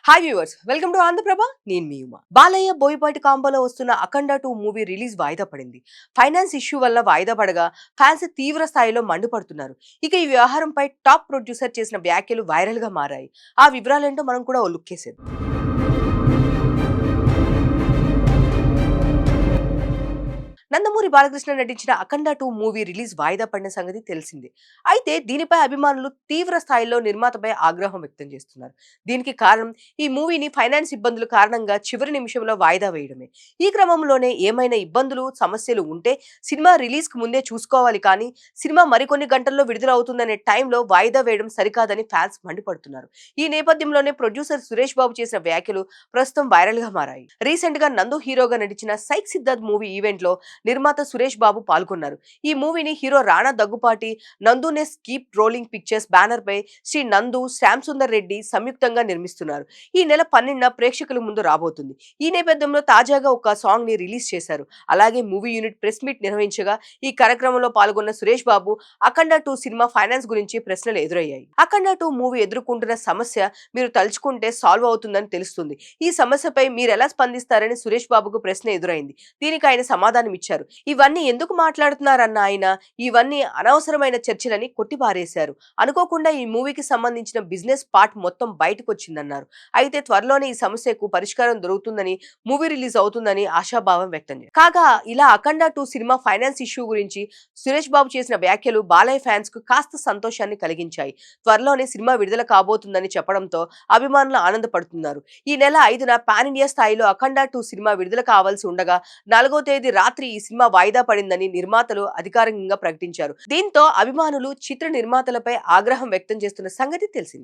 Hi viewers, welcome to Andhraprabha. నేను మీ ఉమా. బాలయ్య బోయపాటి కాంబోలో వస్తున్న అఖండ 2 మూవీ రిలీజ్ వాయిదా పడింది. ఫైనాన్స్ ఇష్యూ వల్ల వాయిదా పడగా ఫ్యాన్స్ తీవ్ర స్థాయిలో మండిపడుతున్నారు. ఇక ఈ వ్యవహారంపై టాప్ ప్రొడ్యూసర్ చేసిన వ్యాఖ్యలు వైరల్ గా మారాయి. ఆ వివరాలేంటో మనం కూడా ఓ లుక్ వేసేద్దాం. నందమూరి బాలకృష్ణ నటించిన అఖండ 2 మూవీ రిలీజ్ వాయిదా పడిన సంగతి తెలిసిందే. అయితే దీనిపై అభిమానులు తీవ్ర స్థాయిలో నిర్మాతపై ఆగ్రహం వ్యక్తం చేస్తున్నారు. దీనికి కారణం ఈ మూవీని ఫైనాన్స్ ఇబ్బందుల కారణంగా చివరి నిమిషంలో వాయిదా వేయడమే. ఈ క్రమంలోనే ఏమైనా ఇబ్బందులు, సమస్యలు ఉంటే సినిమా రిలీజ్ కు ముందే చూసుకోవాలి, కానీ సినిమా మరికొన్ని గంటల్లో విడుదల అవుతుందనే టైంలో వాయిదా వేయడం సరికాదని ఫ్యాన్స్ మండిపడుతున్నారు. ఈ నేపథ్యంలోనే ప్రొడ్యూసర్ సురేష్ బాబు చేసిన వ్యాఖ్యలు ప్రస్తుతం వైరల్ గా మారాయి. రీసెంట్ గా నందు హీరోగా నటించిన సైక్ సిద్ధార్థ్ మూవీ ఈవెంట్ లో నిర్మాత సురేష్ బాబు పాల్గొన్నారు. ఈ మూవీని హీరో రాణా దగ్గుపాటి, నందునెస్ కీప్ రోలింగ్ పిక్చర్స్ బ్యానర్ పై శ్రీ నందు, శ్యామ్ సుందర్ రెడ్డి సంయుక్తంగా నిర్మిస్తున్నారు. ఈ నెల 12న ప్రేక్షకుల ముందు రాబోతుంది. ఈ నేపథ్యంలో తాజాగా ఒక సాంగ్ ని రిలీజ్ చేశారు. అలాగే మూవీ యూనిట్ ప్రెస్ మీట్ నిర్వహించగా ఈ కార్యక్రమంలో పాల్గొన్న సురేష్ బాబు అఖండ 2 సినిమా ఫైనాన్స్ గురించి ప్రశ్నలు ఎదురయ్యాయి. అఖండ 2 మూవీ ఎదుర్కొంటున్న సమస్య మీరు తలుచుకుంటే సాల్వ్ అవుతుందని తెలుస్తుంది. ఈ సమస్యపై మీరు ఎలా స్పందిస్తారని సురేష్ బాబుకు ప్రశ్న ఎదురైంది. దీనికి ఆయన సమాధానం ఇచ్చారు. ఇవన్నీ ఎందుకు మాట్లాడుతున్నారన్న ఆయన ఇవన్నీ అనవసరమైన చర్చలని కొట్టిపారేశారు. అనుకోకుండా ఈ మూవీకి సంబంధించిన బిజినెస్ పార్ట్ మొత్తం బయటకు వచ్చిందన్నారు. అయితే త్వరలోనే ఈ సమస్యకు పరిష్కారం దొరుకుతుందని, మూవీ రిలీజ్ అవుతుందని ఆశాభావం వ్యక్తం చేశారు. కాగా ఇలా అఖండ 2 సినిమా ఫైనాన్స్ ఇష్యూ గురించి సురేష్ బాబు చేసిన వ్యాఖ్యలు బాలయ్య ఫ్యాన్స్ కు కాస్త సంతోషాన్ని కలిగించాయి. త్వరలోనే సినిమా విడుదల కాబోతుందని చెప్పడంతో అభిమానులు ఆనందపడుతున్నారు. ఈ నెల 5న పాన్ ఇండియా స్థాయిలో అఖండ 2 సినిమా విడుదల కావాల్సి ఉండగా 4వ తేదీ రాత్రి ఈ సినిమా వాయిదా పడిందని నిర్మాతలు అధికారికంగా ప్రకటించారు. దీంతో అభిమానులు చిత్ర నిర్మాతలపై ఆగ్రహం వ్యక్తం చేస్తున్న సంగతి తెలిసింది.